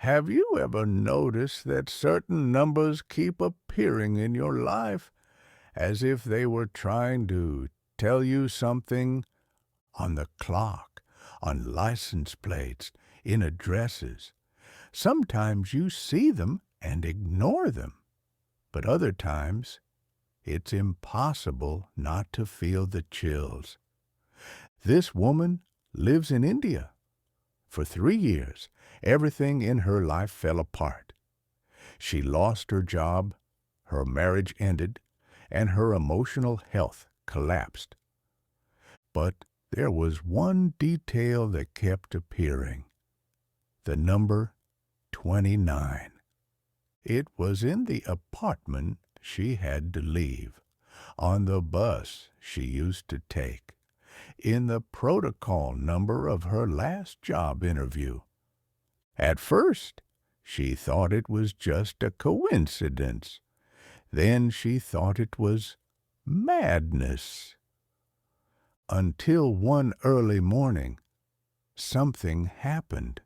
Have you ever noticed that certain numbers keep appearing in your life as if they were trying to tell you something on the clock, on license plates, in addresses? Sometimes you see them and ignore them, but other times it's impossible not to feel the chills. This woman lives in India. For 3 years, everything in her life fell apart. She lost her job, her marriage ended, and her emotional health collapsed. But there was one detail that kept appearing: the number 29. It was in the apartment she had to leave, on the bus she used to take, in the protocol number of her last job interview. At first, she thought it was just a coincidence. Then she thought it was madness. Until one early morning, something happened.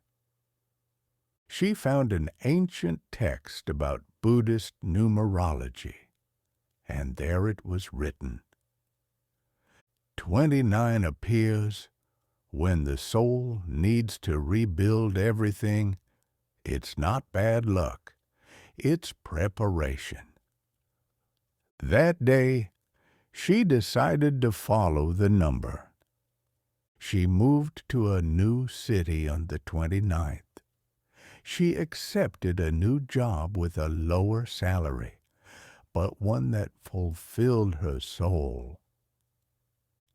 She found an ancient text about Buddhist numerology, and there it was written: 29 appears when the soul needs to rebuild everything. It's not bad luck, it's preparation. That day, she decided to follow the number. She moved to a new city on the 29th. She accepted a new job with a lower salary, but one that fulfilled her soul.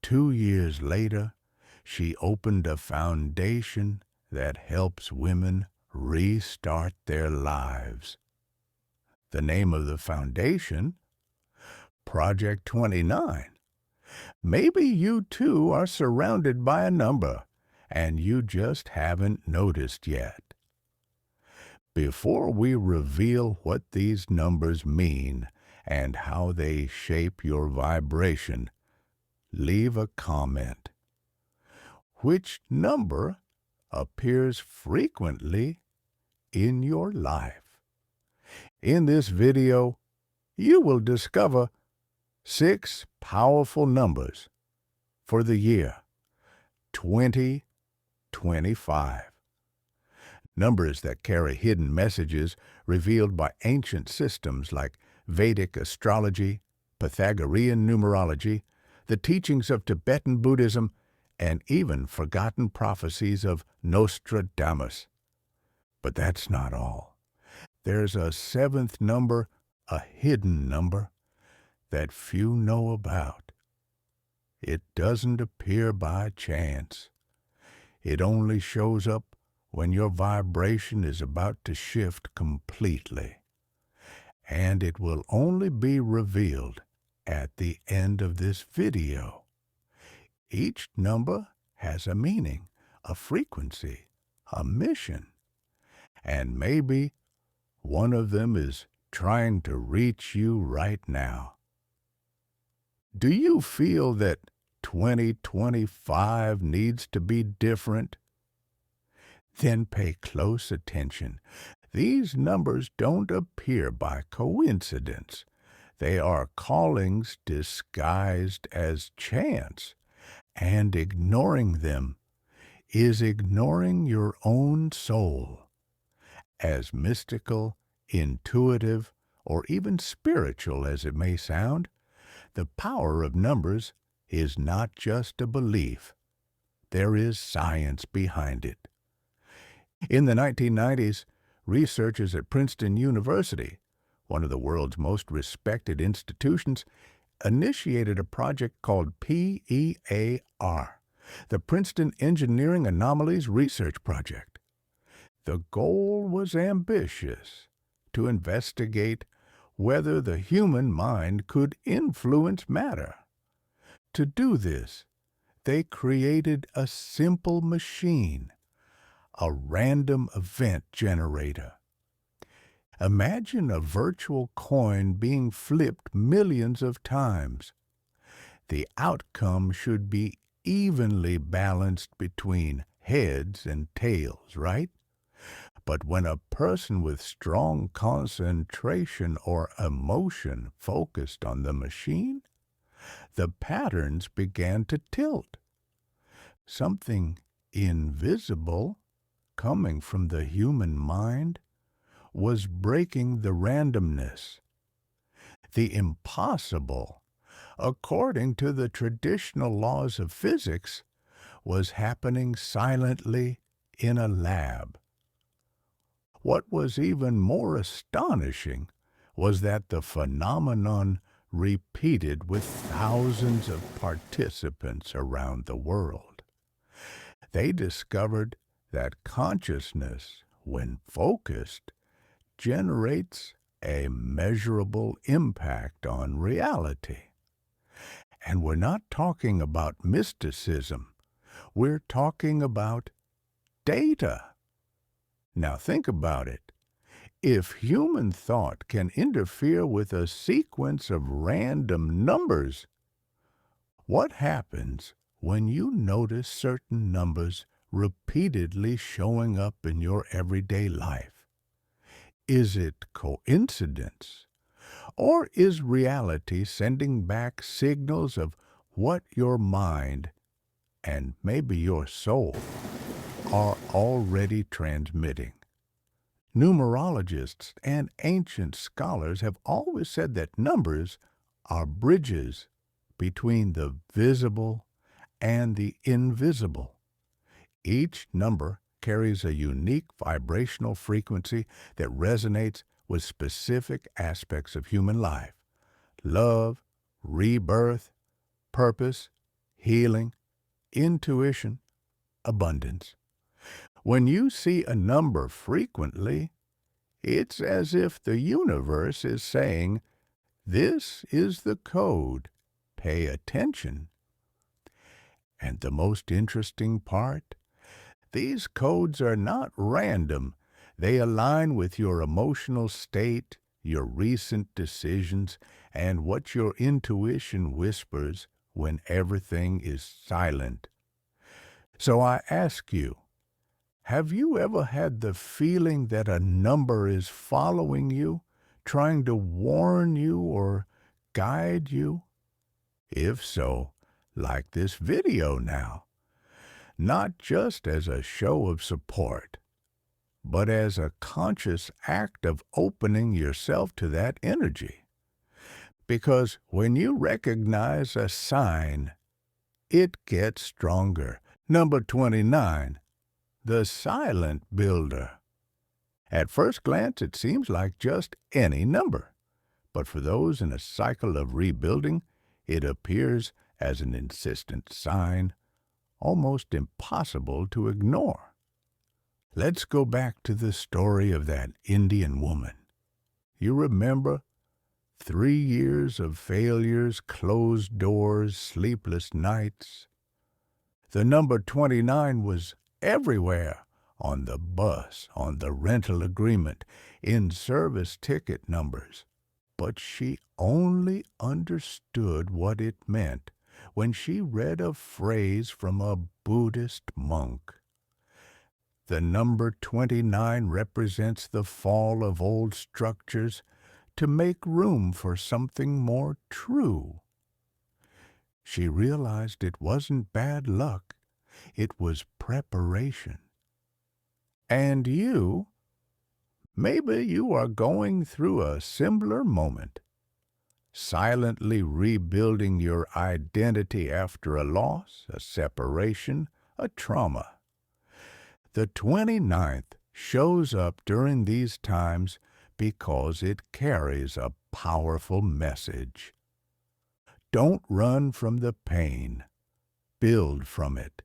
2 years later, she opened a foundation that helps women restart their lives. The name of the foundation? Project 29. Maybe you too are surrounded by a number, and you just haven't noticed yet. Before we reveal what these numbers mean and how they shape your vibration, leave a comment. Which number appears frequently in your life? In this video, you will discover 6 powerful numbers for the year 2025. Numbers that carry hidden messages revealed by ancient systems like Vedic astrology, Pythagorean numerology, the teachings of Tibetan Buddhism, and even forgotten prophecies of Nostradamus. But that's not all. There's a 7th number, a hidden number, that few know about. It doesn't appear by chance. It only shows up when your vibration is about to shift completely. And it will only be revealed at the end of this video. Each number has a meaning, a frequency, a mission, and maybe one of them is trying to reach you right now. Do you feel that 2025 needs to be different? Then pay close attention. These numbers don't appear by coincidence. They are callings disguised as chance, and ignoring them is ignoring your own soul. As mystical, intuitive, or even spiritual as it may sound, the power of numbers is not just a belief. There is science behind it. In the 1990s, researchers at Princeton University, one of the world's most respected institutions, initiated a project called PEAR, the Princeton Engineering Anomalies Research Project. The goal was ambitious: to investigate whether the human mind could influence matter. To do this, they created a simple machine, a random event generator. Imagine a virtual coin being flipped millions of times. The outcome should be evenly balanced between heads and tails, right? But when a person with strong concentration or emotion focused on the machine, the patterns began to tilt. Something invisible coming from the human mind was breaking the randomness. The impossible, according to the traditional laws of physics, was happening silently in a lab. What was even more astonishing was that the phenomenon repeated with thousands of participants around the world. They discovered that consciousness, when focused, generates a measurable impact on reality. And we're not talking about mysticism. We're talking about data. Now think about it. If human thought can interfere with a sequence of random numbers, what happens when you notice certain numbers repeatedly showing up in your everyday life? Is it coincidence? Or is reality sending back signals of what your mind, and maybe your soul, are already transmitting? Numerologists and ancient scholars have always said that numbers are bridges between the visible and the invisible. Each number carries a unique vibrational frequency that resonates with specific aspects of human life: love, rebirth, purpose, healing, intuition, abundance. When you see a number frequently, it's as if the universe is saying, "This is the code. Pay attention." And the most interesting part? These codes are not random. They align with your emotional state, your recent decisions, and what your intuition whispers when everything is silent. So I ask you, have you ever had the feeling that a number is following you, trying to warn you or guide you? If so, like this video now, not just as a show of support, but as a conscious act of opening yourself to that energy. Because when you recognize a sign, it gets stronger. Number 29, the silent builder. At first glance, it seems like just any number. But for those in a cycle of rebuilding, it appears as an insistent sign, almost impossible to ignore. Let's go back to the story of that Indian woman. You remember? 3 years of failures, closed doors, sleepless nights. The number 29 was everywhere, on the bus, on the rental agreement, in service ticket numbers. But she only understood what it meant when she read a phrase from a Buddhist monk. The number 29 represents the fall of old structures to make room for something more true. She realized it wasn't bad luck, it was preparation. And maybe you are going through a similar moment, silently rebuilding your identity after a loss, a separation, a trauma. The 29th shows up during these times because it carries a powerful message. Don't run from the pain. Build from it.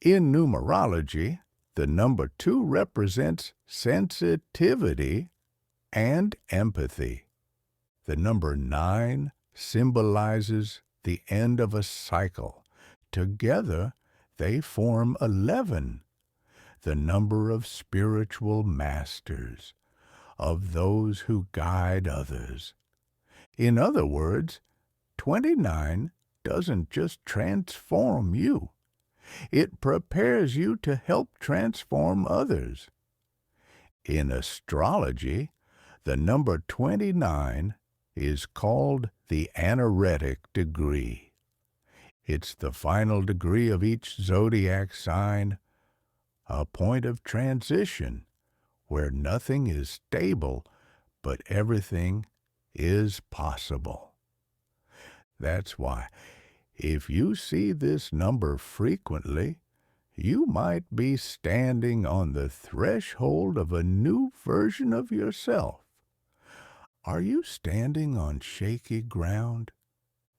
In numerology, the number 2 represents sensitivity and empathy. The number 9 symbolizes the end of a cycle. Together, they form 11, the number of spiritual masters, of those who guide others. In other words, 29 doesn't just transform you. It prepares you to help transform others. In astrology, the number 29 is called the anaretic degree. It's the final degree of each zodiac sign, a point of transition where nothing is stable, but everything is possible. That's why, if you see this number frequently, you might be standing on the threshold of a new version of yourself. Are you standing on shaky ground?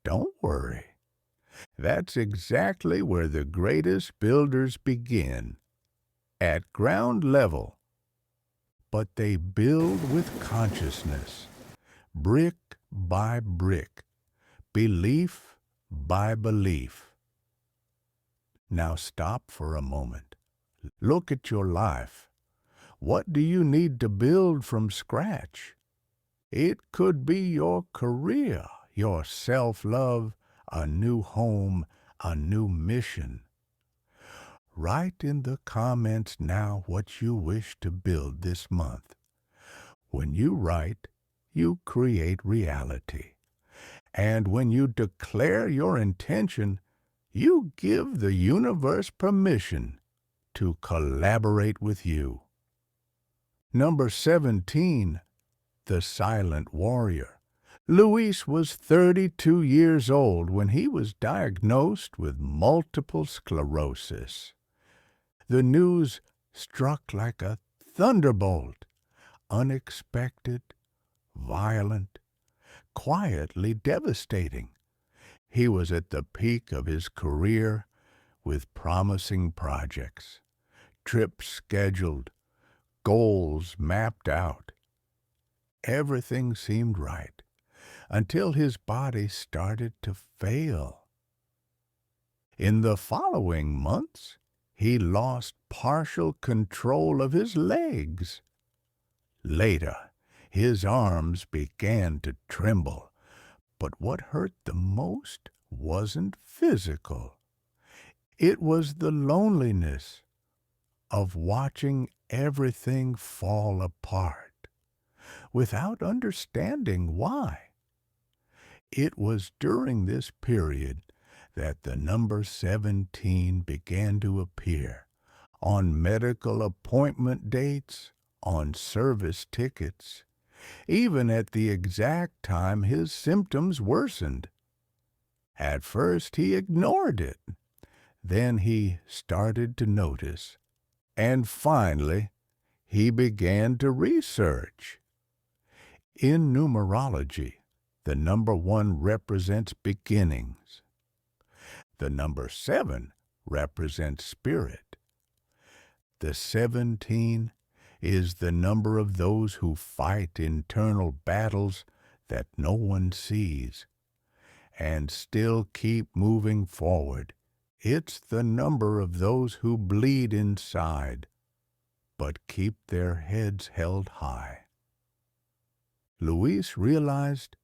Don't worry. That's exactly where the greatest builders begin, at ground level. But they build with consciousness, brick by brick, belief by belief. Now stop for a moment. Look at your life. What do you need to build from scratch? It could be your career, your self-love, a new home, a new mission. Write in the comments now what you wish to build this month. When you write, you create reality. And when you declare your intention, you give the universe permission to collaborate with you. Number 17, the silent warrior. Luis was 32 years old when he was diagnosed with multiple sclerosis. The news struck like a thunderbolt, unexpected, violent, quietly devastating. He was at the peak of his career with promising projects, trips scheduled, goals mapped out. Everything seemed right until his body started to fail. In the following months, he lost partial control of his legs. Later, his arms began to tremble, but what hurt the most wasn't physical. It was the loneliness of watching everything fall apart without understanding why. It was during this period that the number 17 began to appear on medical appointment dates, on service tickets, even at the exact time his symptoms worsened. At first he ignored it. Then he started to notice. And finally, he began to research. In numerology, the number 1 represents beginnings. The number 7 represents spirit. The 17 is the number of those who fight internal battles that no one sees and still keep moving forward. It's the number of those who bleed inside but keep their heads held high. Luis realized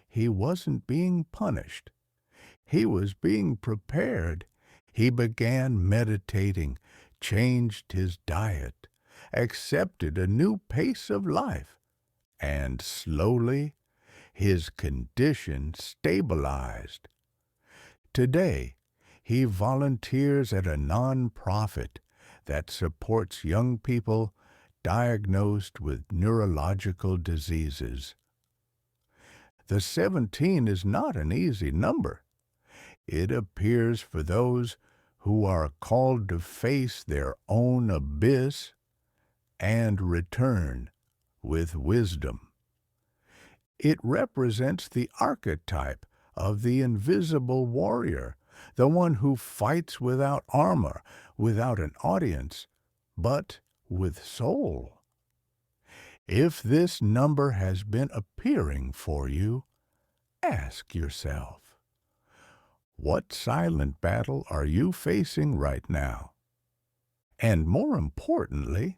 he wasn't being punished. He was being prepared. He began meditating, changed his diet, accepted a new pace of life, and slowly his condition stabilized. Today, he volunteers at a nonprofit that supports young people diagnosed with neurological diseases. The 17 is not an easy number. It appears for those who are called to face their own abyss and return with wisdom. It represents the archetype of the invisible warrior, the one who fights without armor, without an audience, but with soul. If this number has been appearing for you, ask yourself, what silent battle are you facing right now? And more importantly,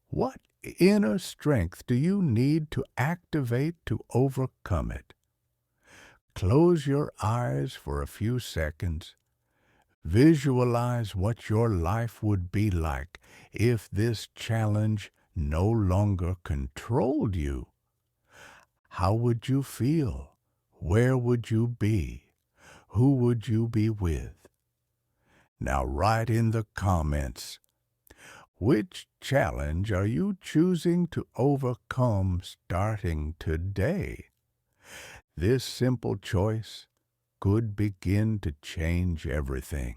what inner strength do you need to activate to overcome it? Close your eyes for a few seconds. Visualize what your life would be like if this challenge no longer controlled you, how would you feel? Where would you be? Who would you be with? Now write in the comments, which challenge are you choosing to overcome starting today? This simple choice could begin to change everything.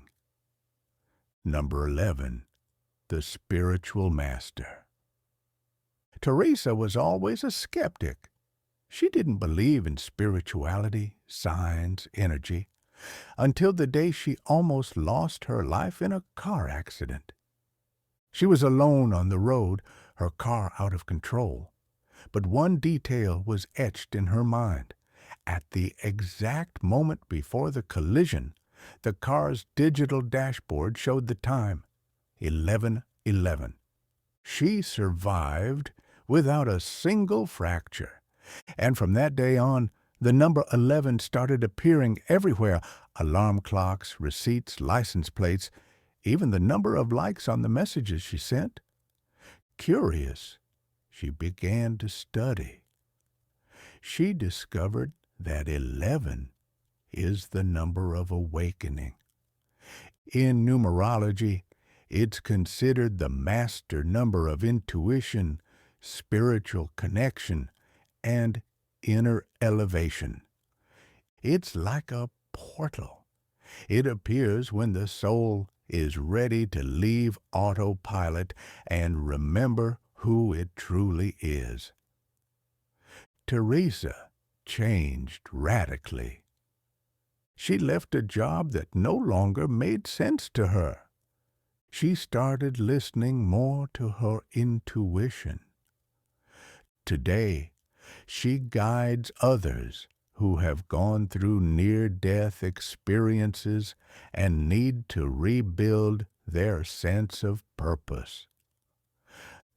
Number 11, the spiritual master. Teresa was always a skeptic. She didn't believe in spirituality, signs, energy, until the day she almost lost her life in a car accident. She was alone on the road, her car out of control. But one detail was etched in her mind. At the exact moment before the collision, the car's digital dashboard showed the time, 11:11. She survived without a single fracture. And from that day on, the number 11 started appearing everywhere. Alarm clocks, receipts, license plates, even the number of likes on the messages she sent. Curious, she began to study. She discovered that 11 is the number of awakening. In numerology, it's considered the master number of intuition, spiritual connection, and inner elevation. It's like a portal. It appears when the soul is ready to leave autopilot and remember who it truly is. Teresa changed radically. She left a job that no longer made sense to her. She started listening more to her intuition. Today, she guides others who have gone through near-death experiences and need to rebuild their sense of purpose.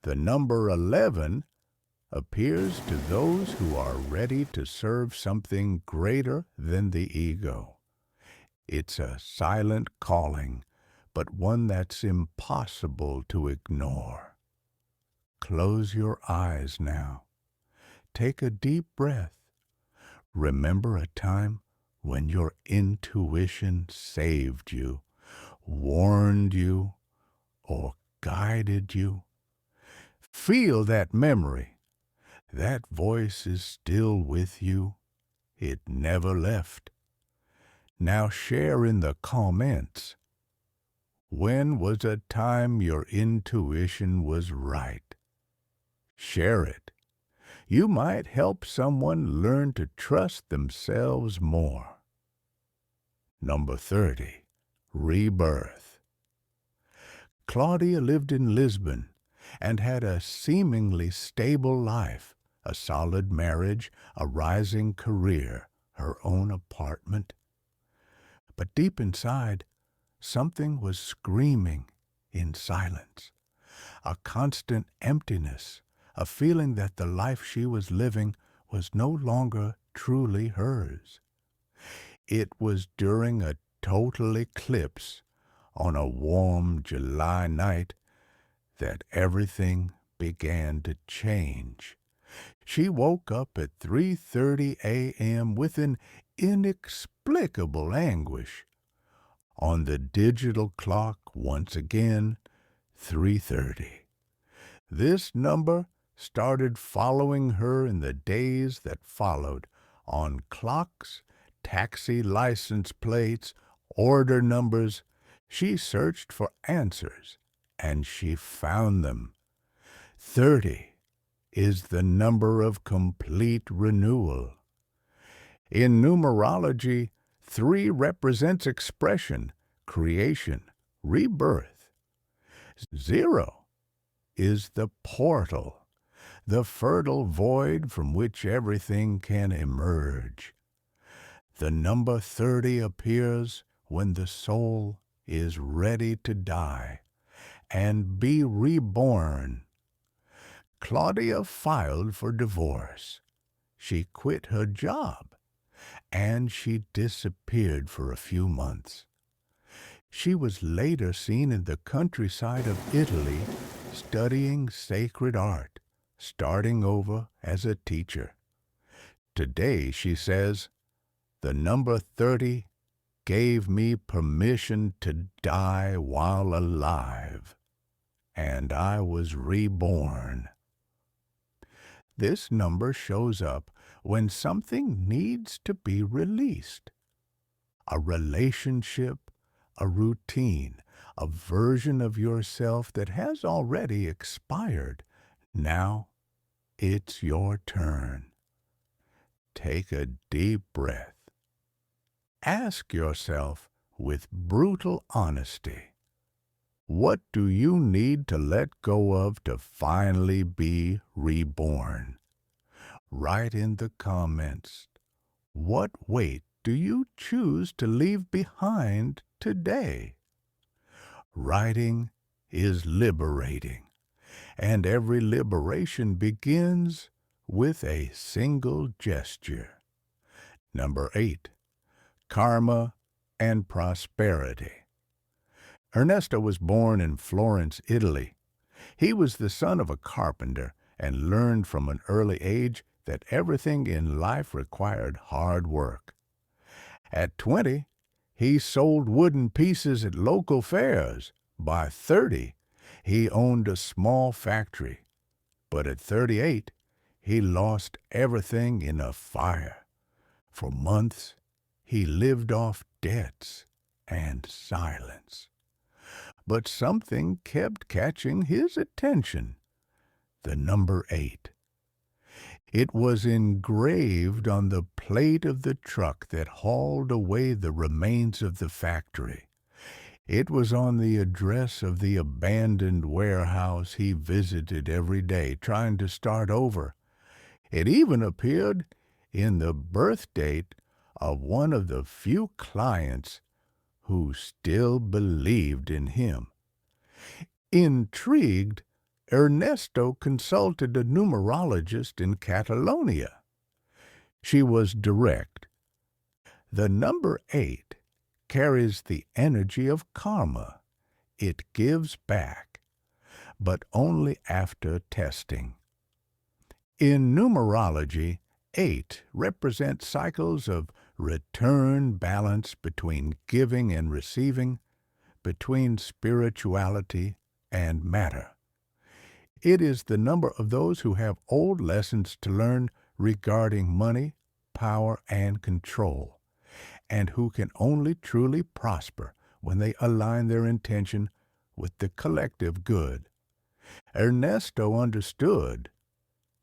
The number 11 appears to those who are ready to serve something greater than the ego. It's a silent calling, but one that's impossible to ignore. Close your eyes now. Take a deep breath. Remember a time when your intuition saved you, warned you, or guided you. Feel that memory. That voice is still with you. It never left. Now share in the comments. When was a time your intuition was right? Share it. You might help someone learn to trust themselves more. Number 30, Rebirth. Claudia lived in Lisbon and had a seemingly stable life, a solid marriage, a rising career, her own apartment. But deep inside, something was screaming in silence, a constant emptiness, a feeling that the life she was living was no longer truly hers. It was during a total eclipse on a warm July night that everything began to change. She woke up at 3:30 a.m. with an inexplicable anguish. On the digital clock, once again, 3:30. This number started following her in the days that followed, on clocks, taxi license plates, order numbers. She searched for answers, and she found them. 30 is the number of complete renewal. In numerology, 3 represents expression, creation, rebirth. 0 is the portal, the fertile void from which everything can emerge. The number 30 appears when the soul is ready to die and be reborn. Claudia filed for divorce. She quit her job, and she disappeared for a few months. She was later seen in the countryside of Italy, studying sacred art, starting over as a teacher. Today, she says, the number 30 gave me permission to die while alive, and I was reborn. This number shows up when something needs to be released. A relationship, a routine, a version of yourself that has already expired. Now it's your turn. Take a deep breath. Ask yourself with brutal honesty, what do you need to let go of to finally be reborn? Write in the comments, what weight do you choose to leave behind today? Writing is liberating, and every liberation begins with a single gesture. Number 8, karma and prosperity. Ernesto was born in Florence, Italy. He was the son of a carpenter and learned from an early age that everything in life required hard work. At 20, he sold wooden pieces at local fairs. By 30, he owned a small factory. But at 38, he lost everything in a fire. For months, he lived off debts and silence. But something kept catching his attention. The number 8. It was engraved on the plate of the truck that hauled away the remains of the factory. It was on the address of the abandoned warehouse he visited every day, trying to start over. It even appeared in the birth date of one of the few clients who still believed in him. Intrigued, Ernesto consulted a numerologist in Catalonia. She was direct. The number 8 carries the energy of karma. It gives back, but only after testing. In numerology, 8 represents cycles of return, balance between giving and receiving, between spirituality and matter. It is the number of those who have old lessons to learn regarding money, power, and control, and who can only truly prosper when they align their intention with the collective good. Ernesto understood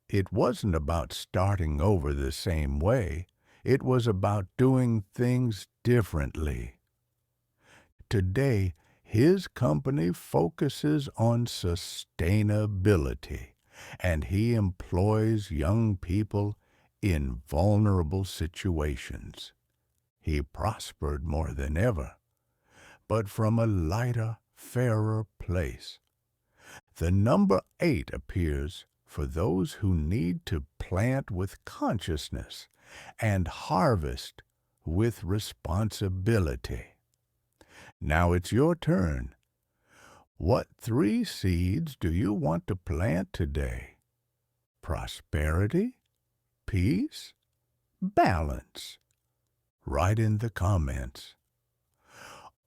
it wasn't about starting over the same way. It was about doing things differently. Today, his company focuses on sustainability, and he employs young people in vulnerable situations. He prospered more than ever, but from a lighter, fairer place. The number 8 appears for those who need to plant with consciousness and harvest with responsibility. Now it's your turn. What 3 seeds do you want to plant today? Prosperity? Peace? Balance? Write in the comments.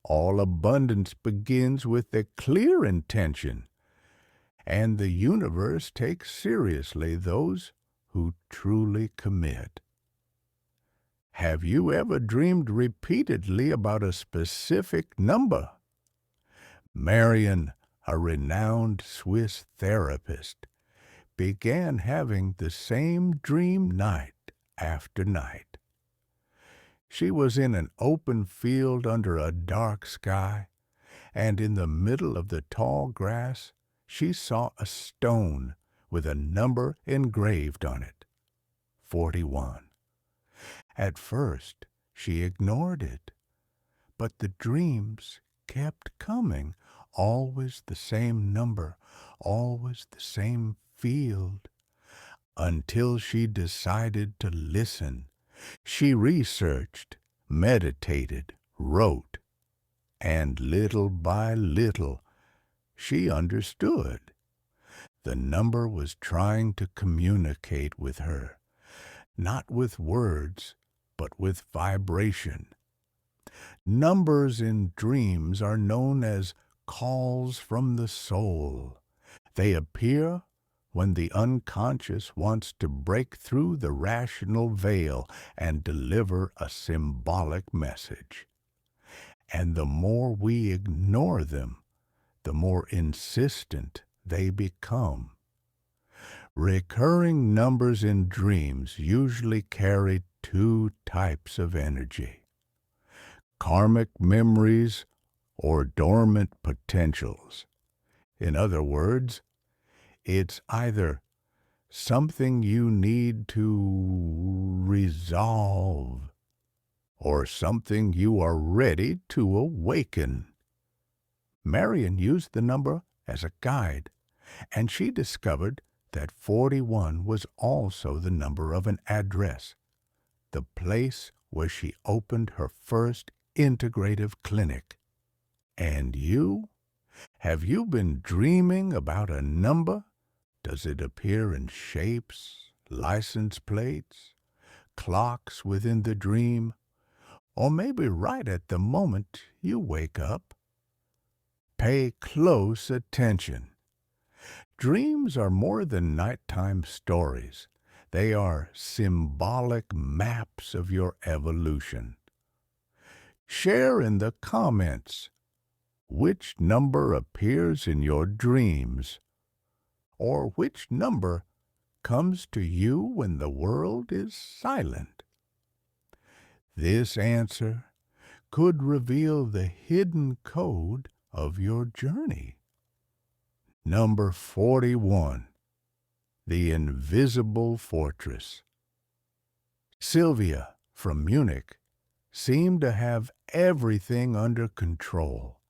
All abundance begins with a clear intention, and the universe takes seriously those who truly commit. Have you ever dreamed repeatedly about a specific number? Marion, a renowned Swiss therapist, began having the same dream night after night. She was in an open field under a dark sky, and in the middle of the tall grass she saw a stone with a number engraved on it, 41. At first, she ignored it, but the dreams kept coming, always the same number, always the same field, until she decided to listen. She researched, meditated, wrote, and little by little, she understood. The number was trying to communicate with her, not with words, but with vibration. Numbers in dreams are known as calls from the soul. They appear when the unconscious wants to break through the rational veil and deliver a symbolic message. And the more we ignore them, the more insistent they become. Recurring numbers in dreams usually carry two types of energy: karmic memories or dormant potentials. In other words, it's either something you need to resolve or something you are ready to awaken. Marion used the number as a guide, and she discovered that 41 was also the number of an address, the place where she opened her first integrative clinic. And you? Have you been dreaming about a number? Does it appear in shapes, license plates, clocks within the dream, or maybe right at the moment you wake up? Pay close attention. Dreams are more than nighttime stories. They are symbolic maps of your evolution. Share in the comments which number appears in your dreams, or which number comes to you when the world is silent. This answer could reveal the hidden code of your journey. Number 41, the invisible fortress. Sylvia from Munich seemed to have everything under control.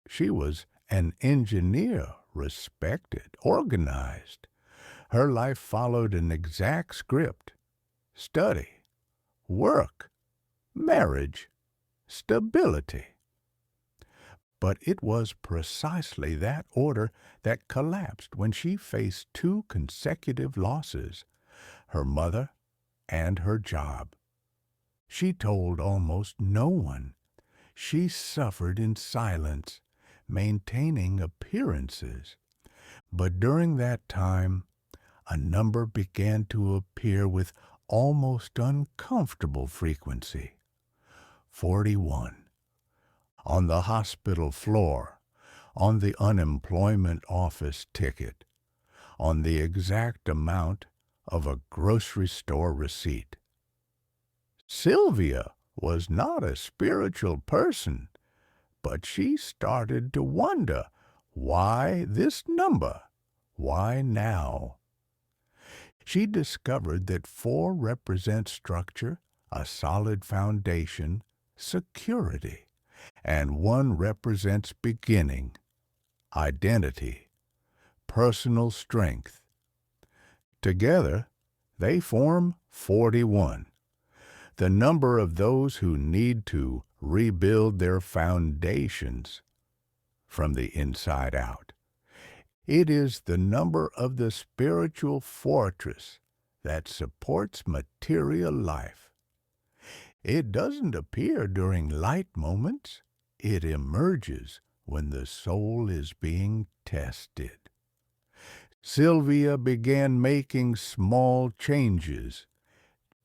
She was an engineer, respected, organized. Her life followed an exact script: study, work, marriage, stability. But it was precisely that order that collapsed when she faced two consecutive losses: her mother and her job. She told almost no one. She suffered in silence, maintaining appearances. But during that time, a number began to appear with almost uncomfortable frequency: 41. On the hospital floor, on the unemployment office ticket, on the exact amount of a grocery store receipt. Sylvia was not a spiritual person, but she started to wonder, why this number? Why now? She discovered that 4 represents structure, a solid foundation, security, and 1 represents beginning, identity, personal strength. Together, they form 41, the number of those who need to rebuild their foundations from the inside out. It is the number of the spiritual fortress that supports material life. It doesn't appear during light moments. It emerges when the soul is being tested. Sylvia began making small changes: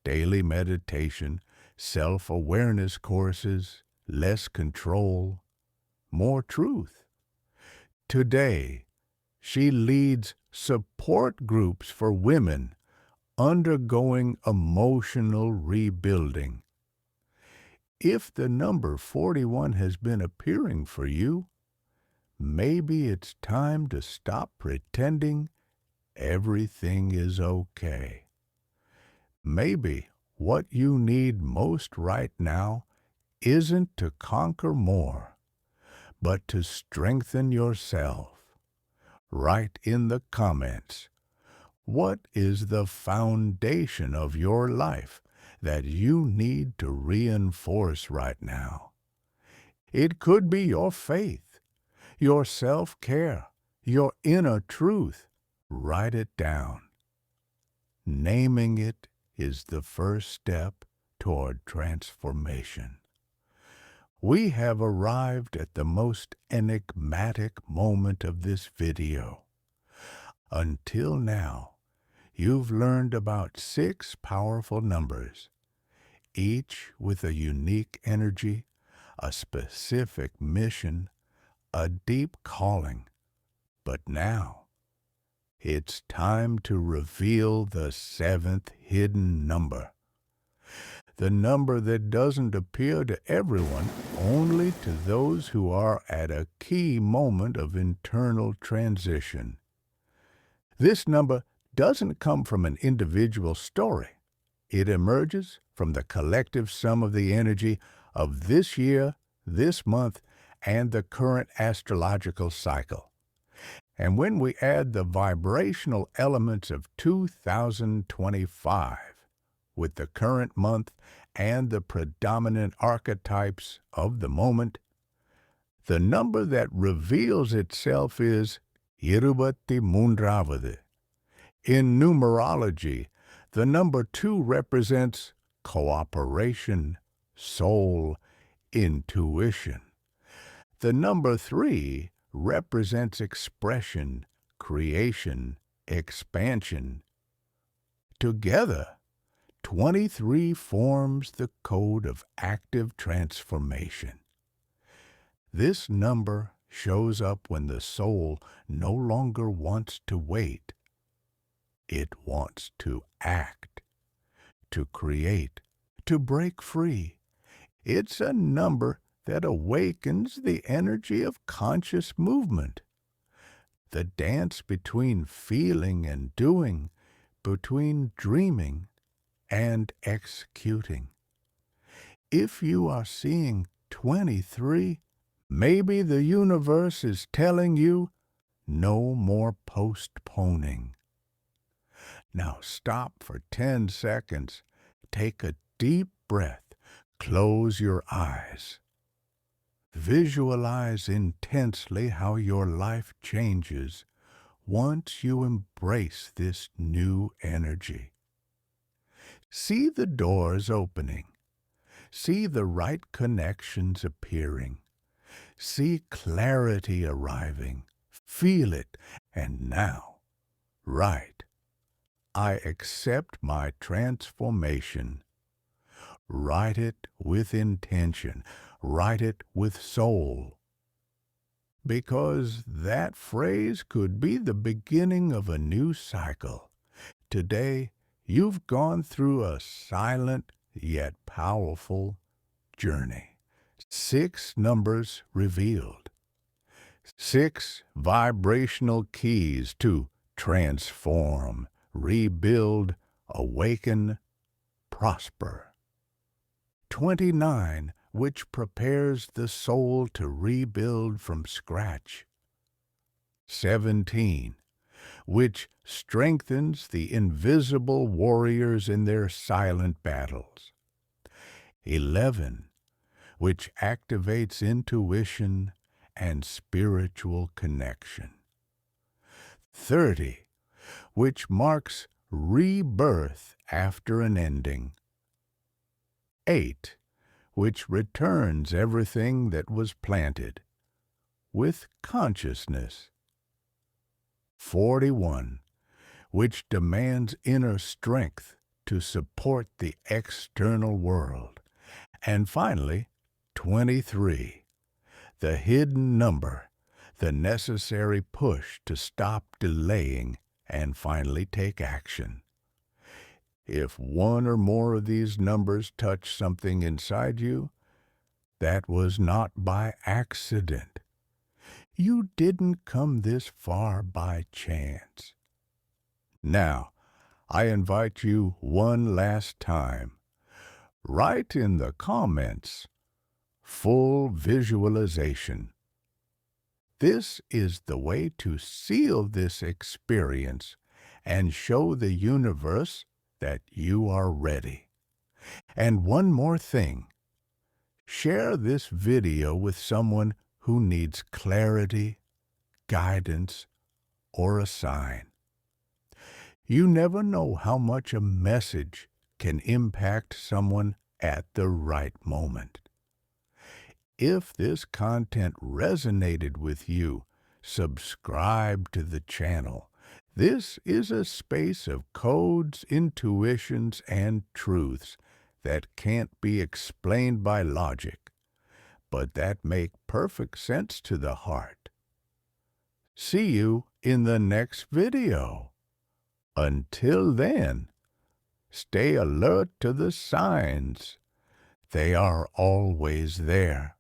daily meditation, self-awareness courses, less control, more truth. Today, she leads support groups for women undergoing emotional rebuilding. If the number 41 has been appearing for you, maybe it's time to stop pretending everything is okay. Maybe what you need most right now isn't to conquer more, but to strengthen yourself. Write in the comments, what is the foundation of your life that you need to reinforce right now? It could be your faith, your self-care, your inner truth, Write it down. Naming it is the first step toward transformation. We have arrived at the most enigmatic moment of this video. Until now, you've learned about 6 powerful numbers, each with a unique energy, a specific mission, a deep calling. But now, it's time to reveal the 7th hidden number. The number that doesn't appear to everyone, only to those who are at a key moment of internal transition. This number doesn't come from an individual story. It emerges from the collective sum of the energy of this year, this month, and the current astrological cycle. And when we add the vibrational elements of 2025 with the current month and the predominant archetypes of the moment, the number that reveals itself is 23. In numerology, the number 2 represents cooperation, soul, intuition. The number 3 represents expression, creation, expansion. Together, 23 forms the code of active transformation. This number shows up when the soul no longer wants to wait. It wants to act, to create, to break free. It's a number that awakens the energy of conscious movement. The dance between feeling and doing, between dreaming and executing. If you are seeing 23, maybe the universe is telling you no more postponing. Now stop for 10 seconds. Take a deep breath. Close your eyes. Visualize intensely how your life changes once you embrace this new energy. See the doors opening. See the right connections appearing. See clarity arriving. Feel it. And now, write, I accept my transformation. Write it with intention. Write it with soul. Because that phrase could be the beginning of a new cycle. Today, you've gone through a silent yet powerful journey. 6 numbers revealed. 6 vibrational keys to transform, rebuild, awaken, prosper. 29, which prepares the soul to rebuild from scratch. 17, which strengthens the invisible warriors in their silent battles. 11, which activates intuition and spiritual connection. 30, which marks rebirth after an ending. 8, which returns everything that was planted with consciousness. 41, which demands inner strength to support the external world. And finally, 23, the hidden number, the necessary push to stop delaying and finally take action. If one or more of these numbers touch something inside you, that was not by accident. You didn't come this far by chance. Now, I invite you one last time. Write in the comments, full visualization. This is the way to seal this experience and show the universe that you are ready. And one more thing. Share this video with someone who needs clarity, guidance, or a sign. You never know how much a message can impact someone at the right moment. If this content resonated with you, subscribe to the channel. This is a space of codes, intuitions, and truths that can't be explained by logic, but that make perfect sense to the heart. See you in the next video. Until then, stay alert to the signs. They are always there.